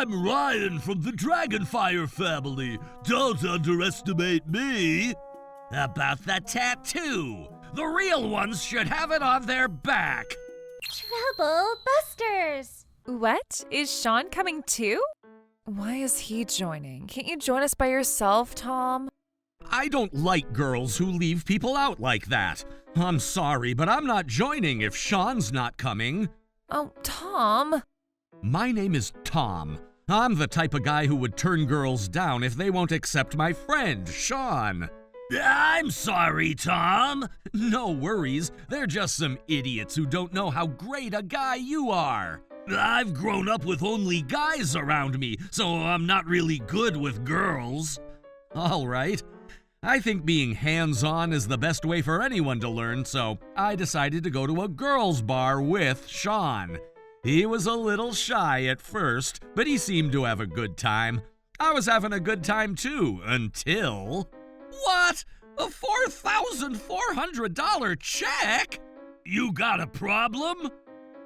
I'm Ryan from the Dragonfire family. Don't underestimate me. About the tattoo. The real ones should have it on their back. Trouble Busters! What? Is Sean coming too? Why is he joining? Can't you join us by yourself, Tom? I don't like girls who leave people out like that. I'm sorry, but I'm not joining if Sean's not coming. Oh, Tom. My name is Tom. I'm the type of guy who would turn girls down if they won't accept my friend, Sean. I'm sorry, Tom. No worries. They're just some idiots who don't know how great a guy you are. I've grown up with only guys around me, so I'm not really good with girls. All right. I think being hands-on is the best way for anyone to learn, so I decided to go to a girls' bar with Sean. He was a little shy at first, but he seemed to have a good time. I was having a good time too, until... What? A $4,400 check? You got a problem?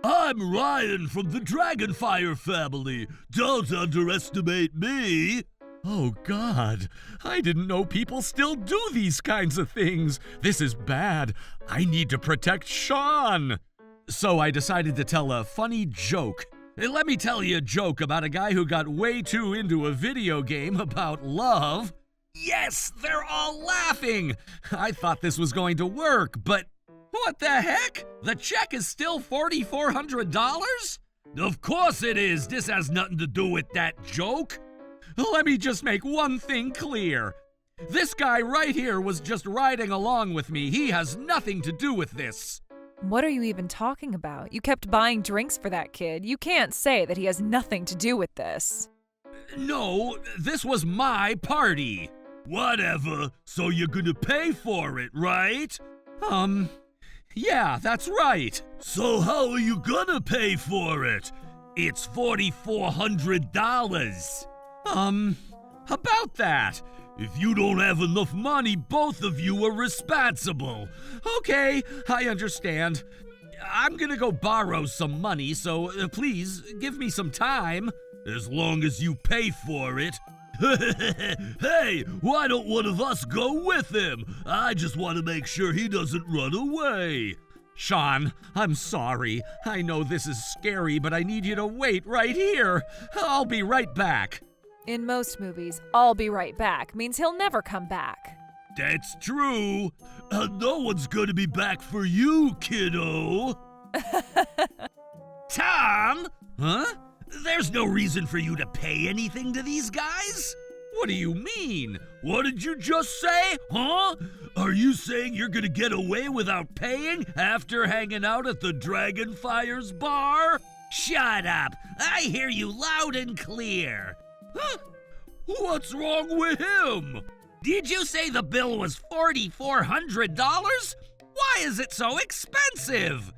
I'm Ryan from the Dragonfire family. Don't underestimate me. Oh, God. I didn't know people still do these kinds of things. This is bad. I need to protect Sean. So I decided to tell a funny joke. Let me tell you a joke about a guy who got way too into a video game about love. Yes, they're all laughing. I thought this was going to work, but what the heck? The check is still $4,400? Of course it is. This has nothing to do with that joke. Let me just make one thing clear. This guy right here was just riding along with me. He has nothing to do with this. What are you even talking about? You kept buying drinks for that kid. You can't say that he has nothing to do with this. No, this was my party. Whatever. So you're gonna pay for it, right? Yeah, that's right. So how are you gonna pay for it? It's $4,400. About that. If you don't have enough money, both of you are responsible. Okay, I understand. I'm gonna go borrow some money, so please give me some time. As long as you pay for it. Hey, why don't one of us go with him? I just want to make sure he doesn't run away. Sean, I'm sorry. I know this is scary, but I need you to wait right here. I'll be right back. In most movies, "I'll be right back" means he'll never come back. That's true. No one's gonna be back for you, kiddo. Tom? Huh? There's no reason for you to pay anything to these guys? What do you mean? What did you just say? Huh? Are you saying you're gonna get away without paying after hanging out at the Dragonfire's bar? Shut up! I hear you loud and clear. Huh? What's wrong with him? Did you say the bill was $4,400? Why is it so expensive?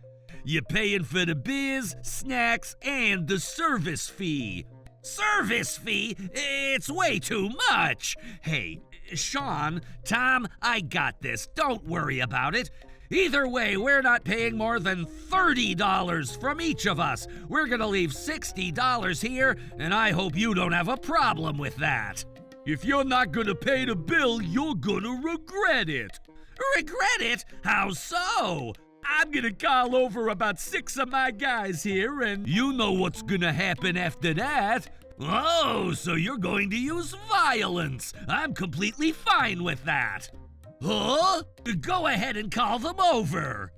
You're paying for the beers, snacks, and the service fee. Service fee? It's way too much. Hey, Sean, Tom, I got this. Don't worry about it. Either way, we're not paying more than $30 from each of us. We're gonna leave $60 here, and I hope you don't have a problem with that. If you're not gonna pay the bill, you're gonna regret it. Regret it? How so? I'm gonna call over about 6 of my guys here, and you know what's gonna happen after that. Oh, so you're going to use violence. I'm completely fine with that. Huh? Go ahead and call them over.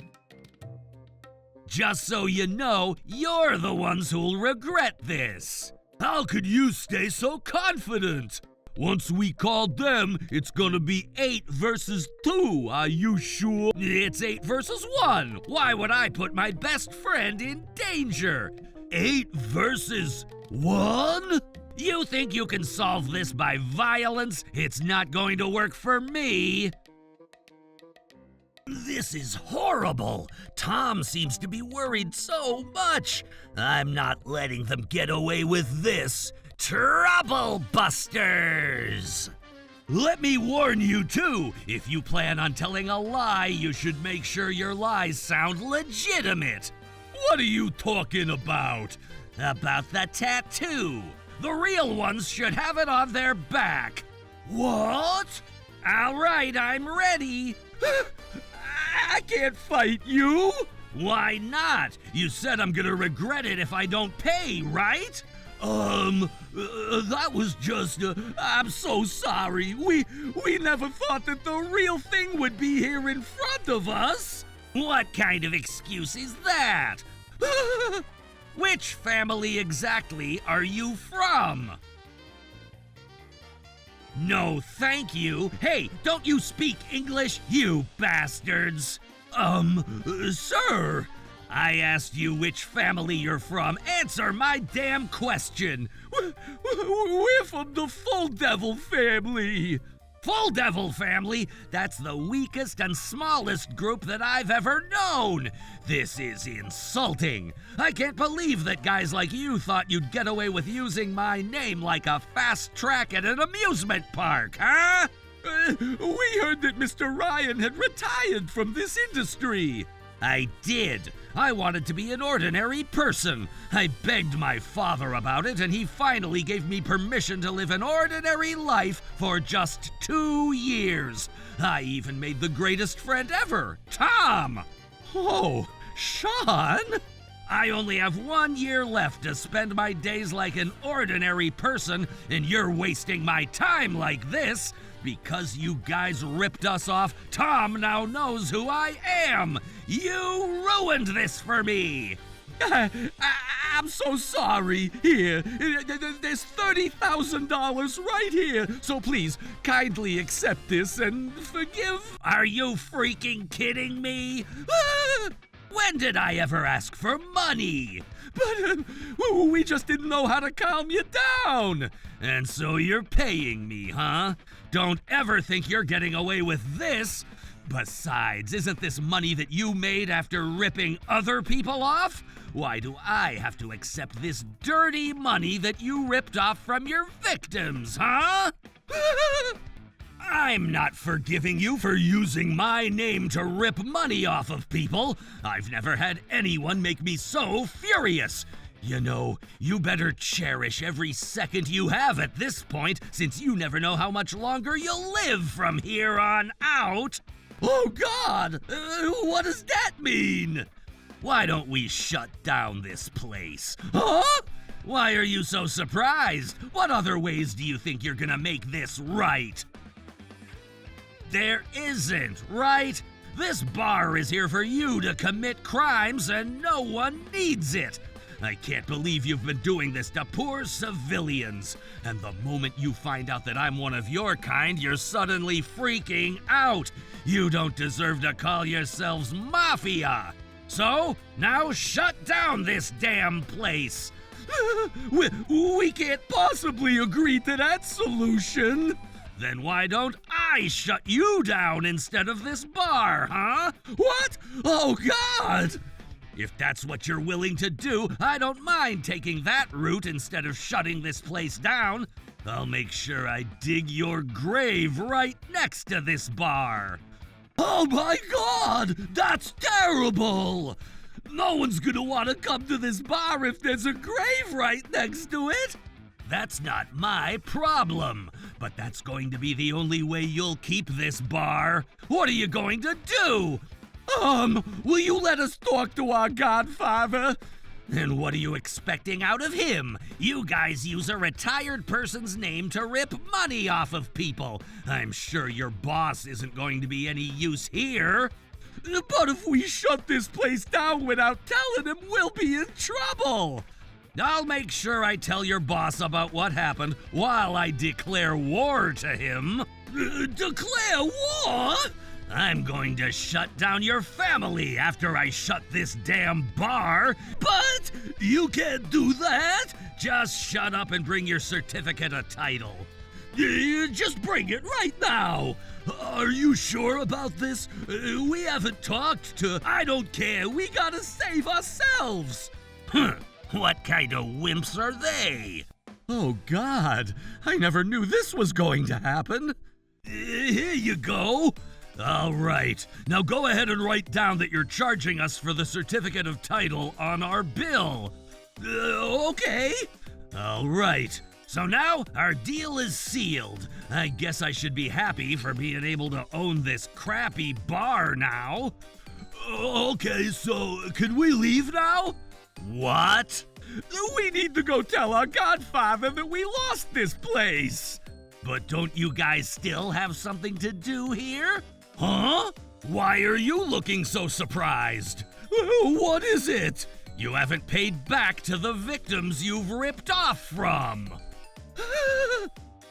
Just so you know, you're the ones who'll regret this. How could you stay so confident? Once we called them, it's gonna be 8 versus 2. Are you sure? It's 8 versus 1. Why would I put my best friend in danger? 8 versus 1? You think you can solve this by violence? It's not going to work for me. This is horrible. Tom seems to be worried so much. I'm not letting them get away with this. Trouble Busters! Let me warn you, too. If you plan on telling a lie, you should make sure your lies sound legitimate. What are you talking about? About the tattoo. The real ones should have it on their back. What? All right, I'm ready. I can't fight you. Why not? You said I'm gonna regret it if I don't pay, right? That was just, I'm so sorry. We never thought that the real thing would be here in front of us. What kind of excuse is that? Which family exactly are you from? No, thank you. Hey, don't you speak English, you bastards? Sir, I asked you which family you're from. Answer my damn question. We're from the Full Devil family. Full Devil family? That's the weakest and smallest group that I've ever known. This is insulting. I can't believe that guys like you thought you'd get away with using my name like a fast track at an amusement park, huh? We heard that Mr. Ryan had retired from this industry. I did. I wanted to be an ordinary person. I begged my father about it, and he finally gave me permission to live an ordinary life for just 2 years. I even made the greatest friend ever, Tom. Oh, Sean? I only have 1 year left to spend my days like an ordinary person, and you're wasting my time like this. Because you guys ripped us off, Tom now knows who I am. You ruined this for me. I'm so sorry. Here, there's $30,000 right here. So please, kindly accept this and forgive. Are you freaking kidding me? When did I ever ask for money? But we just didn't know how to calm you down. And so you're paying me, huh? Don't ever think you're getting away with this. Besides, isn't this money that you made after ripping other people off? Why do I have to accept this dirty money that you ripped off from your victims, huh? I'm not forgiving you for using my name to rip money off of people. I've never had anyone make me so furious. You know, you better cherish every second you have at this point, since you never know how much longer you'll live from here on out. Oh, God! What does that mean? Why don't we shut down this place? Huh? Why are you so surprised? What other ways do you think you're gonna make this right? There isn't, right? This bar is here for you to commit crimes, and no one needs it. I can't believe you've been doing this to poor civilians. And the moment you find out that I'm one of your kind, you're suddenly freaking out. You don't deserve to call yourselves mafia. So, now shut down this damn place. We can't possibly agree to that solution. Then why don't I shut you down instead of this bar, huh? What? Oh, God! If that's what you're willing to do, I don't mind taking that route instead of shutting this place down. I'll make sure I dig your grave right next to this bar. Oh my God! That's terrible! No one's gonna want to come to this bar if there's a grave right next to it. That's not my problem, but that's going to be the only way you'll keep this bar. What are you going to do? Will you let us talk to our godfather? And what are you expecting out of him? You guys use a retired person's name to rip money off of people. I'm sure your boss isn't going to be any use here. But if we shut this place down without telling him, we'll be in trouble. I'll make sure I tell your boss about what happened while I declare war to him. Declare war? I'm going to shut down your family after I shut this damn bar. But you can't do that. Just shut up and bring your certificate of title. Just bring it right now. Are you sure about this? We haven't talked to... I don't care. We gotta save ourselves. What kind of wimps are they? Oh, God. I never knew this was going to happen. Here you go. All right. Now go ahead and write down that you're charging us for the certificate of title on our bill. Okay. All right. So now our deal is sealed. I guess I should be happy for being able to own this crappy bar now. Okay, so can we leave now? What? We need to go tell our godfather that we lost this place. But don't you guys still have something to do here? Huh? Why are you looking so surprised? What is it? You haven't paid back to the victims you've ripped off from.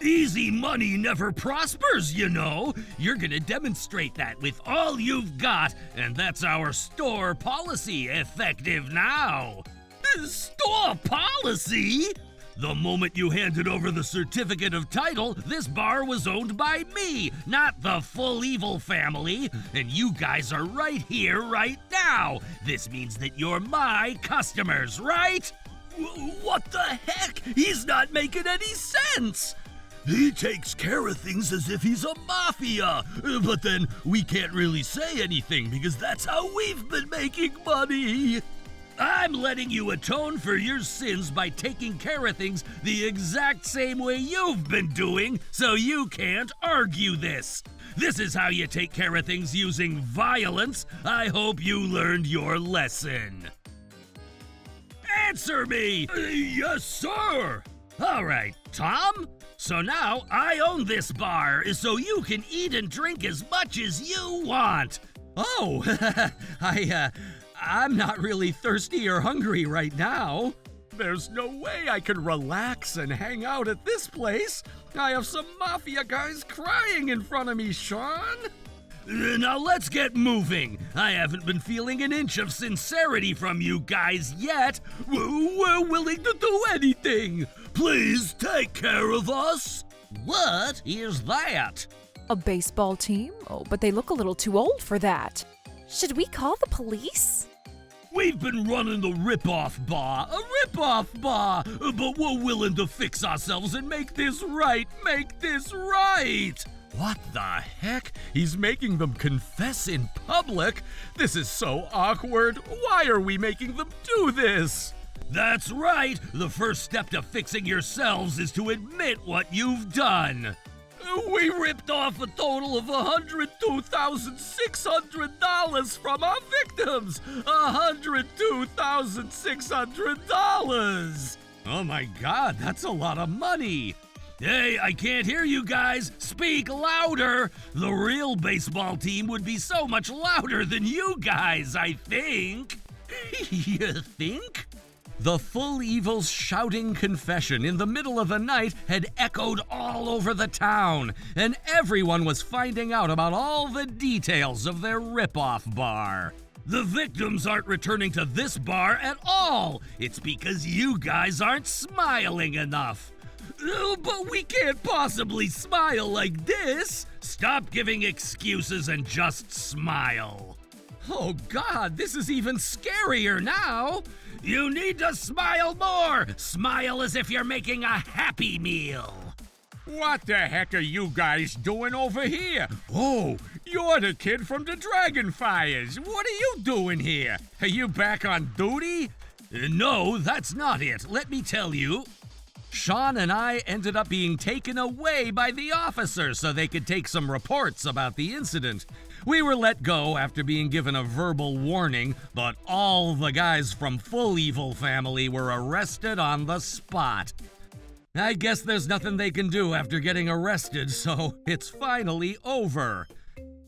Easy money never prospers, you know. You're gonna demonstrate that with all you've got, and that's our store policy, effective now. Store policy? The moment you handed over the certificate of title, this bar was owned by me, not the Full Evil family. And you guys are right here, right now. This means that you're my customers, right? What the heck? He's not making any sense. He takes care of things as if he's a mafia. But then we can't really say anything because that's how we've been making money. I'm letting you atone for your sins by taking care of things the exact same way you've been doing, so you can't argue this. This is how you take care of things using violence. I hope you learned your lesson. Answer me! Yes, sir! All right, Tom. So now I own this bar, so you can eat and drink as much as you want. Oh, I'm not really thirsty or hungry right now. There's no way I can relax and hang out at this place. I have some mafia guys crying in front of me, Sean. Now let's get moving. I haven't been feeling an inch of sincerity from you guys yet. We're willing to do anything. Please take care of us. What is that? A baseball team? Oh, but they look a little too old for that. Should we call the police? We've been running the rip-off bar, but we're willing to fix ourselves and make this right. What the heck? He's making them confess in public? This is so awkward. Why are we making them do this? That's right. The first step to fixing yourselves is to admit what you've done. We ripped off a total of $102,600 from our victims. $102,600. Oh my God, that's a lot of money. Hey, I can't hear you guys. Speak louder. The real baseball team would be so much louder than you guys, I think. You think? The Full Evil's shouting confession in the middle of the night had echoed all over the town, and everyone was finding out about all the details of their rip-off bar. The victims aren't returning to this bar at all. It's because you guys aren't smiling enough. But we can't possibly smile like this. Stop giving excuses and just smile. Oh God, this is even scarier now. You need to smile more. Smile as if you're making a Happy Meal. What the heck are you guys doing over here? Oh, you're the kid from the Dragonfires. What are you doing here? Are you back on duty? No, that's not it. Let me tell you. Sean and I ended up being taken away by the officers so they could take some reports about the incident. We were let go after being given a verbal warning, but all the guys from Full Evil family were arrested on the spot. I guess there's nothing they can do after getting arrested, so it's finally over.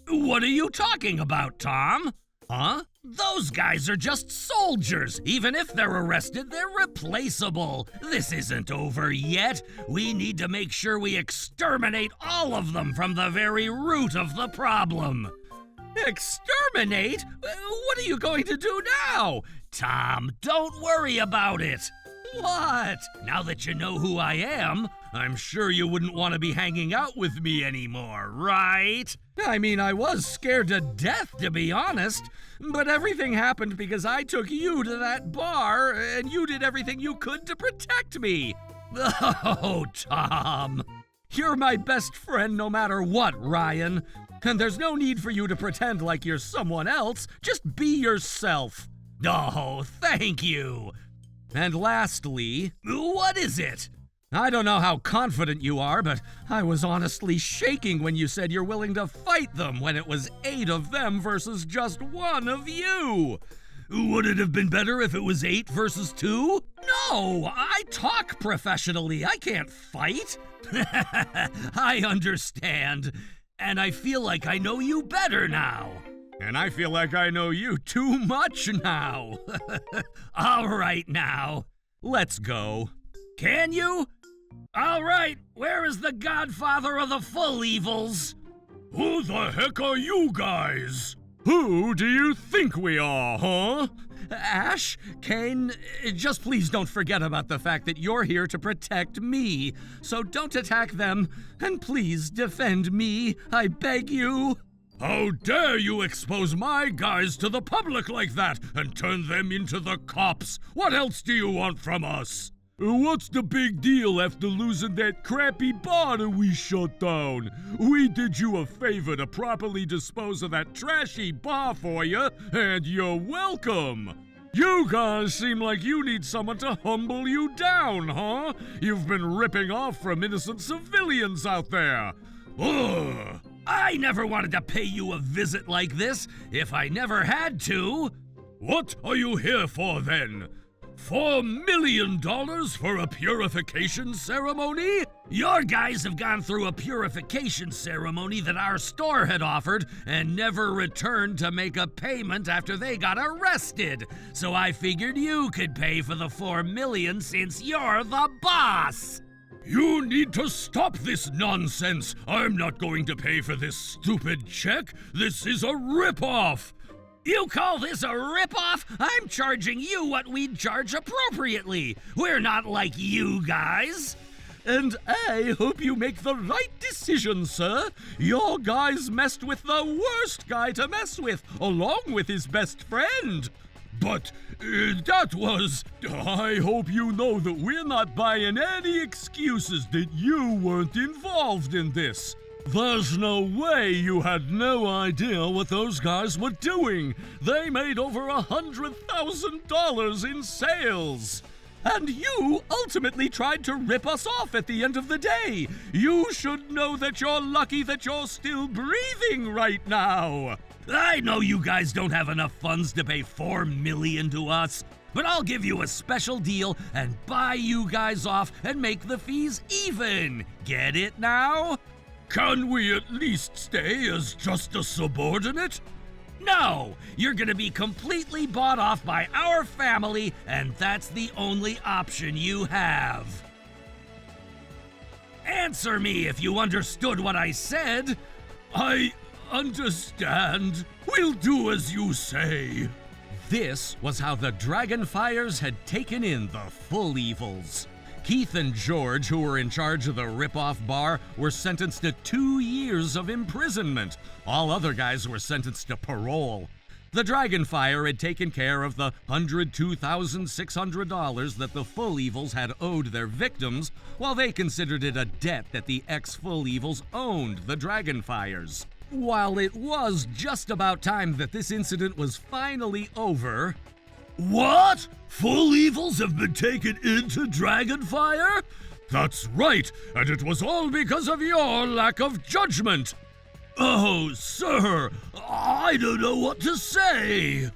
What are you talking about, Tom? Huh? Those guys are just soldiers. Even if they're arrested, they're replaceable. This isn't over yet. We need to make sure we exterminate all of them from the very root of the problem. Exterminate? What are you going to do now? Tom, don't worry about it. What? Now that you know who I am, I'm sure you wouldn't want to be hanging out with me anymore, right? I mean, I was scared to death, to be honest. But everything happened because I took you to that bar, and you did everything you could to protect me. Oh, Tom. You're my best friend no matter what, Ryan. And there's no need for you to pretend like you're someone else. Just be yourself. Oh, thank you. And lastly, what is it? I don't know how confident you are, but I was honestly shaking when you said you're willing to fight them when it was 8 of them versus just 1 of you. Would it have been better if it was 8 versus 2? No, I talk professionally. I can't fight. I understand. And I feel like I know you better now. And I feel like I know you Too much now. All right now, let's go. Can you? All right, where is the godfather of the full evils? Who the heck are you guys? Who do you think we are, huh? Ash, Kane, just please don't forget about the fact that you're here to protect me. So don't attack them, and please defend me, I beg you. How dare you expose my guys to the public like that and turn them into the cops? What else do you want from us? What's the big deal after losing that crappy bar that we shut down? We did you a favor to properly dispose of that trashy bar for you, and you're welcome. You guys seem like you need someone to humble you down, huh? You've been ripping off from innocent civilians out there. Ugh. I never wanted to pay you a visit like this, if I never had to. What are you here for then? $4 million for a purification ceremony? Your guys have gone through a purification ceremony that our store had offered and never returned to make a payment after they got arrested. So I figured you could pay for the $4 million since you're the boss. You need to stop this nonsense. I'm not going to pay for this stupid check. This is a ripoff. You call this a ripoff? I'm charging you what we'd charge appropriately. We're not like you guys. And I hope you make the right decision, sir. Your guys messed with the worst guy to mess with, along with his best friend. But that was... I hope you know that we're not buying any excuses that you weren't involved in this. There's no way you had no idea what those guys were doing. They made over $100,000 in sales. And you ultimately tried to rip us off at the end of the day. You should know that you're lucky that you're still breathing right now. I know you guys don't have enough funds to pay $4 million to us, but I'll give you a special deal and buy you guys off and make the fees even. Get it now? Can we at least stay as just a subordinate? No! You're gonna be completely bought off by our family, and that's the only option you have. Answer me if you understood what I said. I understand. We'll do as you say. This was how the Dragonfires had taken in the full evils. Keith and George, who were in charge of the rip-off bar, were sentenced to 2 years of imprisonment. All other guys were sentenced to parole. The Dragonfire had taken care of the $102,600 that the Full Evils had owed their victims, while they considered it a debt that the ex-Full Evils owned the Dragonfires. While it was just about time that this incident was finally over... What? Full Evils have been taken into Dragonfire? That's right, and it was all because of your lack of judgment. Oh, sir, I don't know what to say.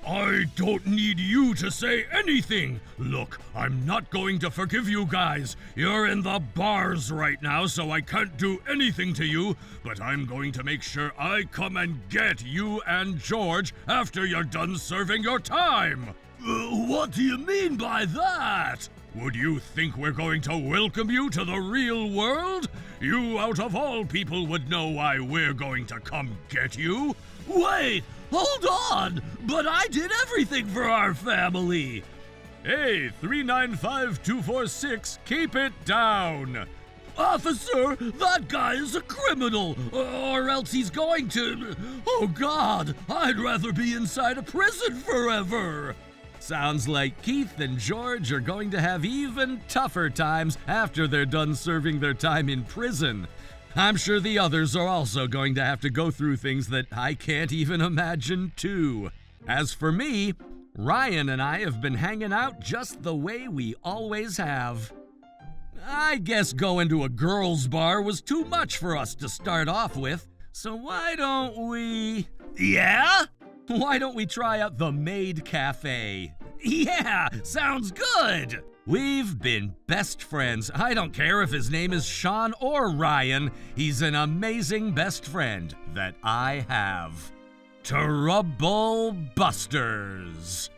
I don't need you to say anything. Look, I'm not going to forgive you guys. You're in the bars right now, so I can't do anything to you, but I'm going to make sure I come and get you and George after you're done serving your time. What do you mean by that? Would you think we're going to welcome you to the real world? You, out of all people, would know why we're going to come get you. Wait, hold on! But I did everything for our family! Hey, 395246, keep it down! Officer, that guy is a criminal, or else he's going to... Oh God, I'd rather be inside a prison forever! Sounds like Keith and George are going to have even tougher times after they're done serving their time in prison. I'm sure the others are also going to have to go through things that I can't even imagine too. As for me, Ryan and I have been hanging out just the way we always have. I guess going to a girls' bar was too much for us to start off with, so why don't we... Yeah? Why don't we try out the Maid Cafe? Yeah, sounds good! We've been best friends. I don't care if his name is Sean or Ryan. He's an amazing best friend that I have. Trouble Busters.